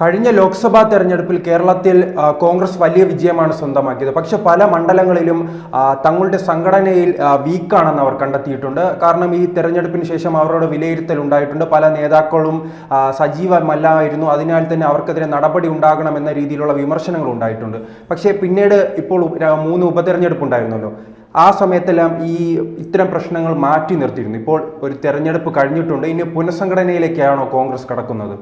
കഴിഞ്ഞ ലോക്സഭാ തെരഞ്ഞെടുപ്പിൽ കേരളത്തിൽ കോൺഗ്രസ് വലിയ വിജയമാണ് സ്വന്തമാക്കിയത്. പക്ഷെ പല മണ്ഡലങ്ങളിലും തങ്ങളുടെ സംഘടനയിൽ വീക്കാണെന്ന് അവർ കണ്ടെത്തിയിട്ടുണ്ട്. കാരണം ഈ തെരഞ്ഞെടുപ്പിന് ശേഷം അവരോട് വിലയിരുത്തൽ ഉണ്ടായിട്ടുണ്ട്. പല നേതാക്കളും സജീവമല്ലായിരുന്നു. അതിനാൽ തന്നെ അവർക്കെതിരെ നടപടി ഉണ്ടാകണമെന്ന രീതിയിലുള്ള വിമർശനങ്ങൾ ഉണ്ടായിട്ടുണ്ട്. പക്ഷേ പിന്നീട് ഇപ്പോൾ 3 ഉപതെരഞ്ഞെടുപ്പ് ഉണ്ടായിരുന്നല്ലോ. ആ സമയത്തെല്ലാം ഇത്തരം പ്രശ്നങ്ങൾ മാറ്റി നിർത്തിയിരുന്നു. ഇപ്പോൾ ഒരു തെരഞ്ഞെടുപ്പ് കഴിഞ്ഞിട്ടുണ്ട്. ഇനി പുനഃസംഘടനയിലേക്കാണോ കോൺഗ്രസ് കടക്കുന്നത്?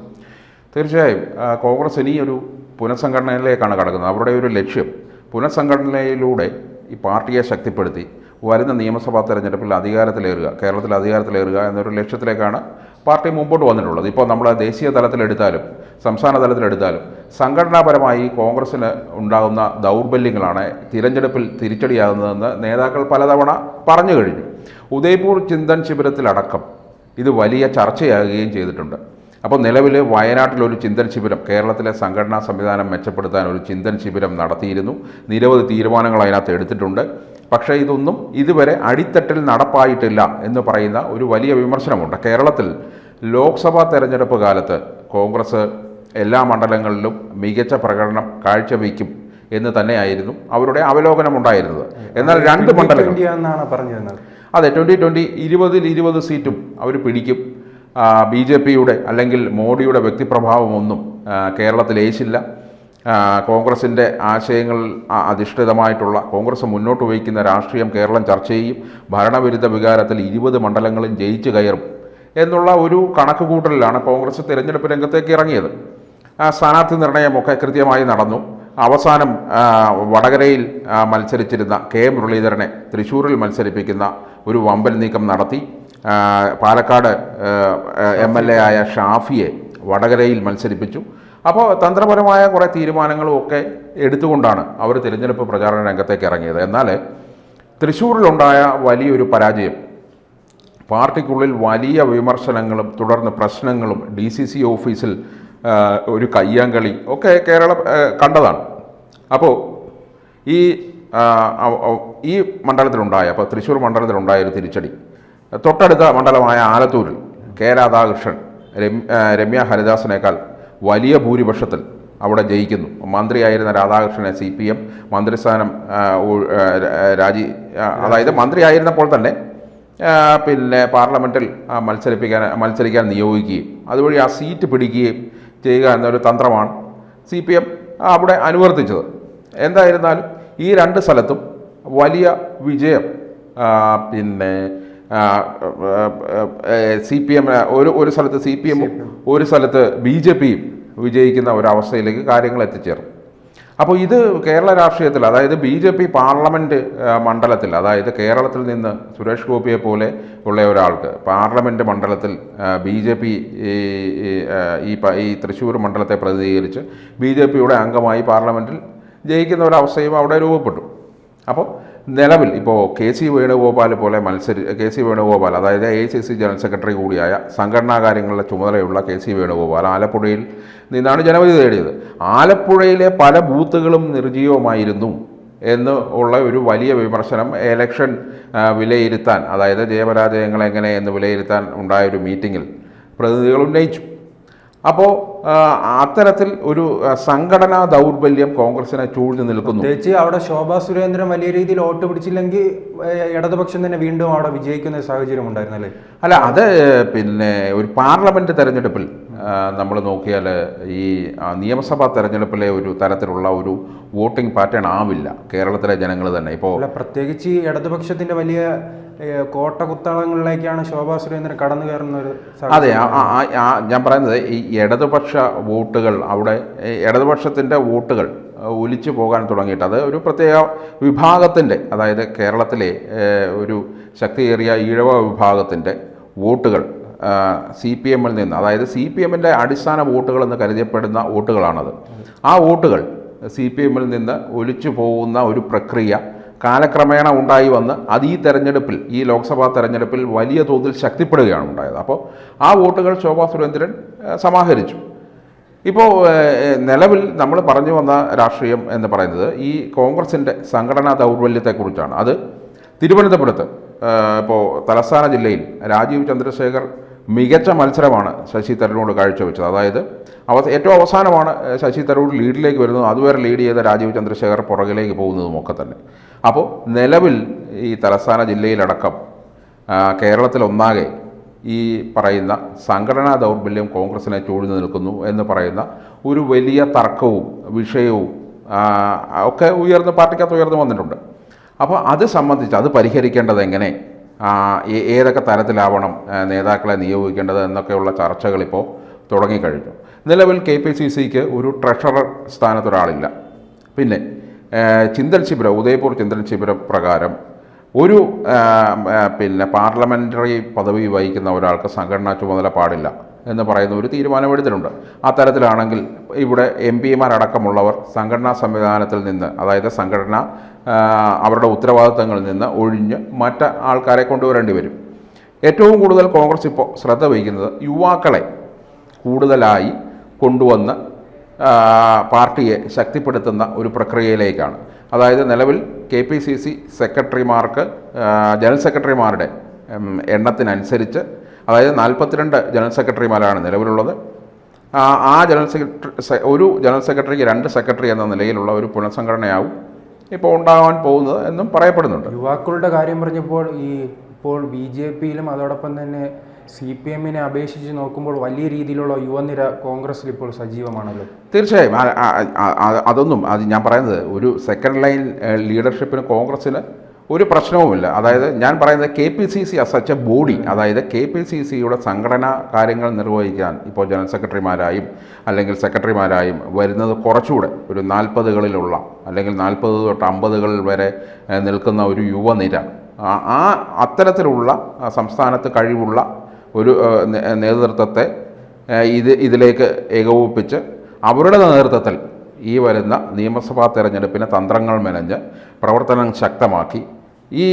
തീർച്ചയായും കോൺഗ്രസ് ഇനിയൊരു പുനഃസംഘടനയിലേക്കാണ് കടക്കുന്നത്. അവരുടെ ഒരു ലക്ഷ്യം പുനഃസംഘടനയിലൂടെ ഈ പാർട്ടിയെ ശക്തിപ്പെടുത്തി വരുന്ന നിയമസഭാ തെരഞ്ഞെടുപ്പിൽ അധികാരത്തിലേറുക, കേരളത്തിൽ അധികാരത്തിലേറുക എന്നൊരു ലക്ഷ്യത്തിലേക്കാണ് പാർട്ടി മുമ്പോട്ട് വന്നിട്ടുള്ളത്. ഇപ്പോൾ നമ്മൾ ദേശീയ തലത്തിലെടുത്താലും സംസ്ഥാന തലത്തിലെടുത്താലും സംഘടനാപരമായി കോൺഗ്രസ്സിന് ഉണ്ടാകുന്ന ദൗർബല്യങ്ങളാണ് തിരഞ്ഞെടുപ്പിൽ തിരിച്ചടിയാകുന്നതെന്ന് നേതാക്കൾ പലതവണ പറഞ്ഞു കഴിഞ്ഞു. ഉദയ്പൂർ ചിന്തൻ ശിബിരത്തിലടക്കം ഇത് വലിയ ചർച്ചയാകുകയും ചെയ്തിട്ടുണ്ട്. അപ്പോൾ നിലവിൽ വയനാട്ടിലൊരു ചിന്തൻ ശിബിരം, കേരളത്തിലെ സംഘടനാ സംവിധാനം മെച്ചപ്പെടുത്താൻ ഒരു ചിന്തൻ ശിബിരം നടത്തിയിരുന്നു. നിരവധി തീരുമാനങ്ങൾ അതിനകത്ത് എടുത്തിട്ടുണ്ട്. പക്ഷേ ഇതൊന്നും ഇതുവരെ അടിത്തട്ടിൽ നടപ്പായിട്ടില്ല എന്ന് പറയുന്ന ഒരു വലിയ വിമർശനമുണ്ട്. കേരളത്തിൽ ലോക്സഭാ തെരഞ്ഞെടുപ്പ് കാലത്ത് കോൺഗ്രസ് എല്ലാ മണ്ഡലങ്ങളിലും മികച്ച പ്രകടനം കാഴ്ചവെക്കും എന്ന് തന്നെയായിരുന്നു അവരുടെ അവലോകനമുണ്ടായിരുന്നത്. എന്നാൽ 2 മണ്ഡലങ്ങൾ അതെ 2020 20 സീറ്റും അവർ പിടിക്കും. BJPയുടെ അല്ലെങ്കിൽ മോഡിയുടെ വ്യക്തിപ്രഭാവമൊന്നും കേരളത്തിൽ ഏശില്ല. കോൺഗ്രസിൻ്റെ ആശയങ്ങൾ അധിഷ്ഠിതമായിട്ടുള്ള കോൺഗ്രസ് മുന്നോട്ട് വയ്ക്കുന്ന രാഷ്ട്രീയം കേരളം ചർച്ച ചെയ്യും. ഭരണവിരുദ്ധ വികാരത്തിൽ 20 മണ്ഡലങ്ങളും ജയിച്ചു കയറും എന്നുള്ള ഒരു കണക്കുകൂട്ടലിലാണ് കോൺഗ്രസ് തിരഞ്ഞെടുപ്പ് രംഗത്തേക്ക് ഇറങ്ങിയത്. സ്ഥാനാർത്ഥി നിർണയമൊക്കെ കൃത്യമായി നടന്നു. അവസാനം വടകരയിൽ മത്സരിച്ചിരുന്ന KM മുരളീധരനെ തൃശ്ശൂരിൽ മത്സരിപ്പിക്കുന്ന ഒരു വമ്പൻ നീക്കം നടത്തി. പാലക്കാട് MLA ആയ ഷാഫിയെ വടകരയിൽ മത്സരിപ്പിച്ചു. അപ്പോൾ തന്ത്രപരമായ കുറേ തീരുമാനങ്ങളും ഒക്കെ എടുത്തുകൊണ്ടാണ് അവർ തിരഞ്ഞെടുപ്പ് പ്രചാരണ രംഗത്തേക്ക് ഇറങ്ങിയത്. എന്നാൽ തൃശ്ശൂരിലുണ്ടായ വലിയൊരു പരാജയം, പാർട്ടിക്കുള്ളിൽ വലിയ വിമർശനങ്ങളും തുടർന്ന് പ്രശ്നങ്ങളും DCC ഓഫീസിൽ ഒരു കയ്യാങ്കളി ഒക്കെ കേരളം കണ്ടതാണ്. അപ്പോൾ ഈ മണ്ഡലത്തിലുണ്ടായ അപ്പോൾ തൃശ്ശൂർ മണ്ഡലത്തിലുണ്ടായ ഒരു തിരിച്ചടി തൊട്ടടുത്ത മണ്ഡലമായ ആലത്തൂരിൽ K രാധാകൃഷ്ണൻ രമ്യ ഹരിദാസിനേക്കാൾ വലിയ ഭൂരിപക്ഷത്തിൽ അവിടെ ജയിക്കുന്നു. മന്ത്രിയായിരുന്ന രാധാകൃഷ്ണനെ CPM മന്ത്രിസ്ഥാനം അതായത് മന്ത്രിയായിരുന്നപ്പോൾ തന്നെ പിന്നെ പാർലമെൻറ്റിൽ മത്സരിക്കാൻ നിയോഗിക്കുകയും അതുവഴി ആ സീറ്റ് പിടിക്കുകയും ചെയ്യുക എന്നൊരു തന്ത്രമാണ് CPM അവിടെ അനുവർത്തിച്ചത്. എന്തായിരുന്നാലും ഈ 2 സ്ഥലത്തും വലിയ വിജയം പിന്നെ CPM ഒരു സ്ഥലത്ത് CPMഉം ഒരു സ്ഥലത്ത് BJPയും വിജയിക്കുന്ന ഒരവസ്ഥയിലേക്ക് കാര്യങ്ങൾ എത്തിച്ചേർന്നു. അപ്പോൾ ഇത് കേരള രാഷ്ട്രീയത്തിൽ, അതായത് BJP പാർലമെൻറ്റ് മണ്ഡലത്തിൽ, അതായത് കേരളത്തിൽ നിന്ന് സുരേഷ് ഗോപിയെ പോലെ ഉള്ള ഒരാൾക്ക് പാർലമെൻറ്റ് മണ്ഡലത്തിൽ BJP ഈ തൃശ്ശൂർ മണ്ഡലത്തെ പ്രതിനിധീകരിച്ച് BJPയുടെ അംഗമായി പാർലമെൻറ്റിൽ ജയിക്കുന്ന ഒരവസ്ഥയും അവിടെ രൂപപ്പെട്ടു. അപ്പോൾ നിലവിൽ ഇപ്പോൾ KC വേണുഗോപാൽ പോലെ KC വേണുഗോപാൽ അതായത് AICC ജനറൽ സെക്രട്ടറി കൂടിയായ സംഘടനാ കാര്യങ്ങളുടെ ചുമതലയുള്ള KC വേണുഗോപാൽ ആലപ്പുഴയിൽ നിന്നാണ് ജനവിധി തേടിയത്. ആലപ്പുഴയിലെ പല ബൂത്തുകളും നിർജ്ജീവമായിരുന്നു എന്ന് ഉള്ള ഒരു വലിയ വിമർശനം ഇലക്ഷൻ വിലയിരുത്താൻ, അതായത് ജയപരാജയങ്ങൾ എങ്ങനെ എന്ന് വിലയിരുത്താൻ ഉണ്ടായൊരു മീറ്റിങ്ങിൽ പ്രതിനിധികൾ ഉന്നയിച്ചു. അപ്പോൾ അത്തരത്തിൽ ഒരു സംഘടനാ ദൗർബല്യം കോൺഗ്രസിനെ ചൂഴ്ന്നു നിൽക്കുന്നു. പ്രത്യേകിച്ച് അവിടെ ശോഭാ സുരേന്ദ്രൻ വലിയ രീതിയിൽ വോട്ട് പിടിച്ചില്ലെങ്കിൽ ഇടതുപക്ഷം തന്നെ വീണ്ടും അവിടെ വിജയിക്കുന്ന സാഹചര്യം ഉണ്ടായിരുന്നല്ലേ? അല്ല, അത് പിന്നെ ഒരു പാർലമെൻറ്റ് തെരഞ്ഞെടുപ്പിൽ നമ്മൾ നോക്കിയാൽ ഈ നിയമസഭാ തെരഞ്ഞെടുപ്പിലെ ഒരു തരത്തിലുള്ള ഒരു വോട്ടിംഗ് പാറ്റേൺ ആവില്ല കേരളത്തിലെ ജനങ്ങൾ തന്നെ. ഇപ്പോൾ പ്രത്യേകിച്ച് ഇടതുപക്ഷത്തിൻ്റെ വലിയ കോട്ടകുത്തളങ്ങളിലേക്കാണ് ശോഭാ സുരേന്ദ്രൻ കടന്നു കയറുന്ന ഒരു. അതെ, ഞാൻ പറയുന്നത് ഈ ഇടതുപക്ഷ വോട്ടുകൾ, അവിടെ ഇടതുപക്ഷത്തിൻ്റെ വോട്ടുകൾ ഒലിച്ചു പോകാൻ തുടങ്ങിയിട്ട് അത് ഒരു പ്രത്യേക വിഭാഗത്തിൻ്റെ, അതായത് കേരളത്തിലെ ഒരു ശക്തിയേറിയ ഈഴവ വിഭാഗത്തിൻ്റെ വോട്ടുകൾ CPMൽ നിന്ന്, അതായത് CPMൻ്റെ അടിസ്ഥാന വോട്ടുകൾ എന്ന് കരുതപ്പെടുന്ന വോട്ടുകളാണത്. ആ വോട്ടുകൾ CPMൽ നിന്ന് ഒലിച്ചു പോകുന്ന ഒരു പ്രക്രിയ കാലക്രമേണ ഉണ്ടായി വന്ന് അത് ഈ തെരഞ്ഞെടുപ്പിൽ, ഈ ലോക്സഭാ തെരഞ്ഞെടുപ്പിൽ വലിയ തോതിൽ ശക്തിപ്പെടുകയാണ് ഉണ്ടായത്. അപ്പോൾ ആ വോട്ടുകൾ ശോഭാ സുരേന്ദ്രൻ സമാഹരിച്ചു. ഇപ്പോൾ നിലവിൽ നമ്മൾ പറഞ്ഞു വന്ന രാഷ്ട്രീയം എന്ന് പറയുന്നത് ഈ കോൺഗ്രസിൻ്റെ സംഘടനാ ദൗർബല്യത്തെക്കുറിച്ചാണ്. അത് തിരുവനന്തപുരത്ത് ഇപ്പോൾ തലസ്ഥാന ജില്ലയിൽ രാജീവ് ചന്ദ്രശേഖർ മികച്ച മത്സരമാണ് ശശി തരൂരിനോട് കാഴ്ചവെച്ചത്. അതായത് ഏറ്റവും അവസാനമാണ് ശശി തരൂർ ലീഡിലേക്ക് വരുന്നതും അതുവരെ ലീഡ് ചെയ്ത രാജീവ് ചന്ദ്രശേഖർ പുറകിലേക്ക് പോകുന്നതുമൊക്കെ തന്നെ. അപ്പോൾ നിലവിൽ ഈ തലസ്ഥാന ജില്ലയിലടക്കം കേരളത്തിലൊന്നാകെ ഈ പറയുന്ന സംഘടനാ ദൗർബല്യം കോൺഗ്രസിനെ ചൂഴ്ന്നു നിൽക്കുന്നു എന്ന് പറയുന്ന ഒരു വലിയ തർക്കവും വിഷയവും ഒക്കെ പാർട്ടിക്കകത്ത് ഉയർന്നു വന്നിട്ടുണ്ട്. അപ്പോൾ അത് സംബന്ധിച്ച് അത് പരിഹരിക്കേണ്ടത് എങ്ങനെ, ഏതൊക്കെ തരത്തിലാവണം നേതാക്കളെ നിയോഗിക്കേണ്ടത് എന്നൊക്കെയുള്ള ചർച്ചകളിപ്പോൾ തുടങ്ങിക്കഴിഞ്ഞു. നിലവിൽ KPCCക്ക് ഒരു ട്രഷറർ സ്ഥാനത്തൊരാളില്ല. പിന്നെ ചിന്തൽ ശിബിരം, ഉദയപൂർ ചിന്തൽ ശിബിരം പ്രകാരം ഒരു പാർലമെൻ്ററി പദവി വഹിക്കുന്ന ഒരാൾക്ക് സംഘടനാ ചുമതല പാടില്ല എന്ന് പറയുന്ന ഒരു തീരുമാനമെടുത്തിട്ടുണ്ട്. ആ തരത്തിലാണെങ്കിൽ ഇവിടെ MP മാരടക്കമുള്ളവർ സംഘടനാ സംവിധാനത്തിൽ നിന്ന്, അതായത് സംഘടന അവരുടെ ഉത്തരവാദിത്തങ്ങളിൽ നിന്ന് ഒഴിഞ്ഞ് മറ്റ് ആൾക്കാരെ കൊണ്ടുവരേണ്ടി വരും. ഏറ്റവും കൂടുതൽ കോൺഗ്രസ് ഇപ്പോൾ ശ്രദ്ധ വഹിക്കുന്നത് യുവാക്കളെ കൂടുതലായി കൊണ്ടുവന്ന് പാർട്ടിയെ ശക്തിപ്പെടുത്തുന്ന ഒരു പ്രക്രിയയിലേക്കാണ്. അതായത് നിലവിൽ KPCC സെക്രട്ടറിമാർക്ക് ജനറൽ സെക്രട്ടറിമാരുടെ എണ്ണത്തിനനുസരിച്ച്, അതായത് 42 ജനറൽ സെക്രട്ടറിമാരാണ് നിലവിലുള്ളത്. ആ ഒരു ജനറൽ സെക്രട്ടറിക്ക് 2 സെക്രട്ടറി എന്ന നിലയിലുള്ള ഒരു പുനഃസംഘടനയാവും ഇപ്പോൾ ഉണ്ടാകാൻ പോകുന്നത് എന്നും പറയപ്പെടുന്നുണ്ട്. യുവാക്കളുടെ കാര്യം പറഞ്ഞപ്പോൾ ഇപ്പോൾ BJPയിലും അതോടൊപ്പം തന്നെ CPM-നെ അപേക്ഷിച്ച് നോക്കുമ്പോൾ വലിയ രീതിയിലുള്ള യുവനിര കോൺഗ്രസിൽ ഇപ്പോൾ സജീവമാണല്ലോ. തീർച്ചയായും അത് ഞാൻ പറയുന്നത് ഒരു സെക്കൻഡ് ലൈൻ ലീഡർഷിപ്പിന് കോൺഗ്രസ്സിന് ഒരു പ്രശ്നവുമില്ല. അതായത് ഞാൻ പറയുന്നത് KPCC സച്ച് എ ബോഡി, അതായത് KPCCയുടെ സംഘടനാ കാര്യങ്ങൾ നിർവഹിക്കാൻ ഇപ്പോൾ ജനറൽ സെക്രട്ടറിമാരായും അല്ലെങ്കിൽ സെക്രട്ടറിമാരായും വരുന്നത് കുറച്ചുകൂടെ ഒരു 40കളിലുള്ള അല്ലെങ്കിൽ 40 തൊട്ട് 50കളിൽ വരെ നിൽക്കുന്ന ഒരു യുവനിര, അത്തരത്തിലുള്ള സംസ്ഥാനത്ത് കഴിവുള്ള ഒരു നേതൃത്വത്തെ ഇതിലേക്ക് ഏകോപിപ്പിച്ച് അവരുടെ നേതൃത്വത്തിൽ ഈ വരുന്ന നിയമസഭാ തെരഞ്ഞെടുപ്പിന് തന്ത്രങ്ങൾ മെനഞ്ഞ് പ്രവർത്തനം ശക്തമാക്കി ഈ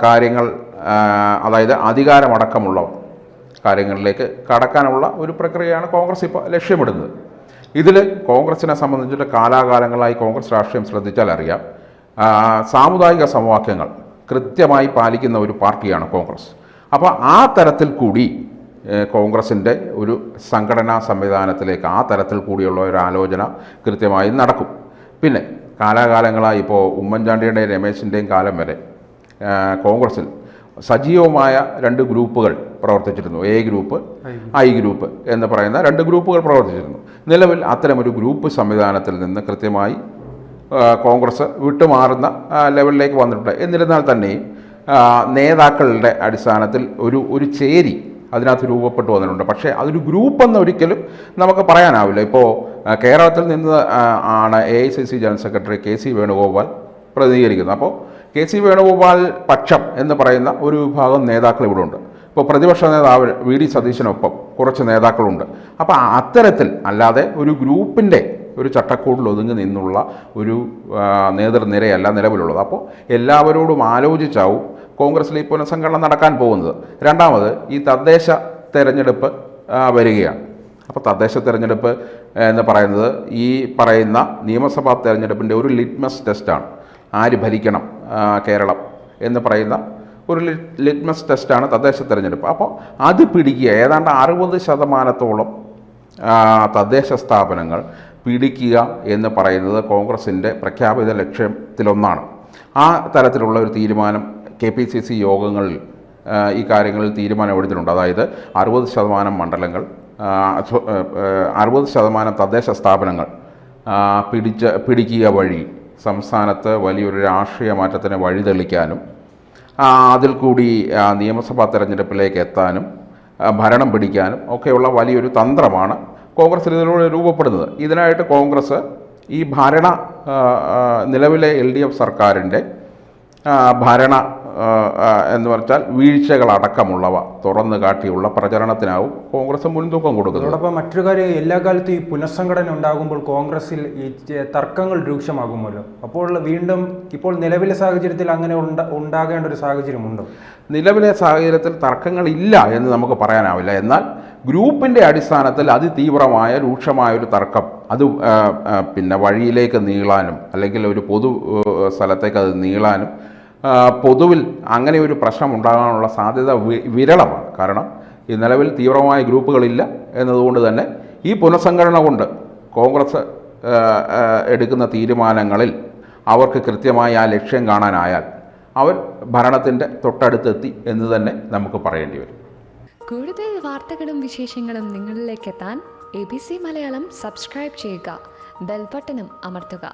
കാര്യങ്ങൾ, അതായത് അധികാരമടക്കമുള്ള കാര്യങ്ങളിലേക്ക് കടക്കാനുള്ള ഒരു പ്രക്രിയയാണ് കോൺഗ്രസ് ഇപ്പോൾ ലക്ഷ്യമിടുന്നത്. ഇതിൽ കോൺഗ്രസിനെ സംബന്ധിച്ചിട്ട് കാലാകാലങ്ങളായി കോൺഗ്രസ് രാഷ്ട്രീയം ശ്രദ്ധിച്ചാൽ അറിയാം, സാമുദായിക സമവാക്യങ്ങൾ കൃത്യമായി പാലിക്കുന്ന ഒരു പാർട്ടിയാണ് കോൺഗ്രസ്. അപ്പോൾ ആ തരത്തിൽ കൂടി കോൺഗ്രസിൻ്റെ ഒരു സംഘടനാ സംവിധാനത്തിലേക്ക് ആ തരത്തിൽ കൂടിയുള്ള ഒരു ആലോചന കൃത്യമായി നടക്കും. പിന്നെ കാലാകാലങ്ങളായി ഇപ്പോൾ ഉമ്മൻചാണ്ടിയുടെയും രമേശിൻ്റെയും കാലം വരെ കോൺഗ്രസിൽ സജീവമായ 2 ഗ്രൂപ്പുകൾ പ്രവർത്തിച്ചിരുന്നു. A ഗ്രൂപ്പ്, I ഗ്രൂപ്പ് എന്ന് പറയുന്ന 2 ഗ്രൂപ്പുകൾ പ്രവർത്തിച്ചിരുന്നു. നിലവിൽ അത്തരമൊരു ഗ്രൂപ്പ് സംവിധാനത്തിൽ നിന്ന് കൃത്യമായി കോൺഗ്രസ് വിട്ടുമാറുന്ന ലെവലിലേക്ക് വന്നിട്ടുണ്ട്. എന്നിരുന്നാൽ തന്നെയും നേതാക്കളുടെ അടിസ്ഥാനത്തിൽ ഒരു ചേരി അതിനകത്ത് രൂപപ്പെട്ടു വന്നിട്ടുണ്ട്. പക്ഷേ അതൊരു ഗ്രൂപ്പെന്ന് ഒരിക്കലും നമുക്ക് പറയാനാവില്ല. ഇപ്പോൾ കേരളത്തിൽ നിന്ന് ആണ് AICC general secretary KC Venugopal പ്രതിനിധീകരിക്കുന്നത്. അപ്പോൾ KC വേണുഗോപാൽ പക്ഷം എന്ന് പറയുന്ന ഒരു വിഭാഗം നേതാക്കൾ ഇവിടെ ഉണ്ട്. ഇപ്പോൾ പ്രതിപക്ഷ നേതാവ് VD സതീശനൊപ്പം കുറച്ച് നേതാക്കളുണ്ട്. അപ്പോൾ അത്തരത്തിൽ അല്ലാതെ ഒരു ഗ്രൂപ്പിൻ്റെ ഒരു ചട്ടക്കൂടിൽ ഒതുങ്ങി നിന്നുള്ള ഒരു നേതൃനിരയല്ല നിലവിലുള്ളത്. അപ്പോൾ എല്ലാവരോടും ആലോചിച്ചാവും കോൺഗ്രസിൽ ഈ പുനഃസംഘടന നടക്കാൻ പോകുന്നത്. രണ്ടാമത് ഈ തദ്ദേശ തെരഞ്ഞെടുപ്പ് വരികയാണ്. അപ്പോൾ തദ്ദേശ തെരഞ്ഞെടുപ്പ് എന്ന് പറയുന്നത് ഈ പറയുന്ന നിയമസഭാ തെരഞ്ഞെടുപ്പിൻ്റെ ഒരു ലിറ്റ്മസ് ടെസ്റ്റാണ്. ആര് ഭരിക്കണം കേരളം എന്ന് പറയുന്ന ഒരു ലിറ്റ്മസ് ടെസ്റ്റാണ് തദ്ദേശ തെരഞ്ഞെടുപ്പ്. അപ്പോൾ അത് പിടിക്കുക, ഏതാണ്ട് 60% തദ്ദേശ സ്ഥാപനങ്ങൾ പിടിക്കുക എന്ന് പറയുന്നത് കോൺഗ്രസിൻ്റെ പ്രഖ്യാപിത ലക്ഷ്യത്തിലൊന്നാണ്. ആ തരത്തിലുള്ള ഒരു തീരുമാനം KPCC യോഗങ്ങളിൽ ഈ കാര്യങ്ങളിൽ തീരുമാനമെടുത്തിട്ടുണ്ട്. അതായത് 60% മണ്ഡലങ്ങൾ, 60% തദ്ദേശ സ്ഥാപനങ്ങൾ പിടിക്കുക വഴി സംസ്ഥാനത്ത് വലിയൊരു രാഷ്ട്രീയ മാറ്റത്തിന് വഴിതെളിക്കാനും അതിൽ കൂടി നിയമസഭാ തെരഞ്ഞെടുപ്പിലേക്ക് എത്താനും ഭരണം പിടിക്കാനും ഒക്കെയുള്ള വലിയൊരു തന്ത്രമാണ് കോൺഗ്രസ് ഇതിലൂടെ രൂപപ്പെടുന്നത്. ഇതിനായിട്ട് കോൺഗ്രസ് ഈ നിലവിലെ LDF സർക്കാരിൻ്റെ ഭരണ എന്ന് പറഞ്ഞാൽ വീഴ്ചകളടക്കമുള്ളവ തുറന്നു കാട്ടിയുള്ള പ്രചരണത്തിനാവും കോൺഗ്രസ് മുൻതൂക്കം കൊടുക്കുന്നത്. അതോടൊപ്പം മറ്റൊരു കാര്യം, എല്ലാ കാലത്തും ഈ പുനഃസംഘടന ഉണ്ടാകുമ്പോൾ കോൺഗ്രസിൽ ഈ തർക്കങ്ങൾ രൂക്ഷമാകുമല്ലോ. അപ്പോൾ വീണ്ടും ഇപ്പോൾ നിലവിലെ സാഹചര്യത്തിൽ അങ്ങനെ ഉണ്ടാകേണ്ട ഒരു സാഹചര്യമുണ്ടോ? നിലവിലെ സാഹചര്യത്തിൽ തർക്കങ്ങളില്ല എന്ന് നമുക്ക് പറയാനാവില്ല. എന്നാൽ ഗ്രൂപ്പിൻ്റെ അടിസ്ഥാനത്തിൽ അതിതീവ്രമായ രൂക്ഷമായൊരു തർക്കം അത് വഴിയിലേക്ക് നീളാനും അല്ലെങ്കിൽ ഒരു പൊതു സ്ഥലത്തേക്ക് അത് നീളാനും പൊതുവിൽ അങ്ങനെ ഒരു പ്രശ്നം ഉണ്ടാകാനുള്ള സാധ്യത വിരളമാണ്. കാരണം ഈ നിലവിൽ തീവ്രമായ ഗ്രൂപ്പുകളില്ല എന്നതുകൊണ്ട് തന്നെ ഈ പുനഃസംഘടന കൊണ്ട് കോൺഗ്രസ് എടുക്കുന്ന തീരുമാനങ്ങളിൽ അവർക്ക് കൃത്യമായി ആ ലക്ഷ്യം കാണാനായാൽ അവർ ഭരണത്തിൻ്റെ തൊട്ടടുത്തെത്തി എന്ന് തന്നെ നമുക്ക് പറയേണ്ടി വരും. കൂടുതൽ വാർത്തകളും വിശേഷങ്ങളും നിങ്ങളിലേക്ക് എത്താൻ ABC മലയാളം സബ്സ്ക്രൈബ് ചെയ്യുക, ബെൽ ബട്ടണും അമർത്തുക.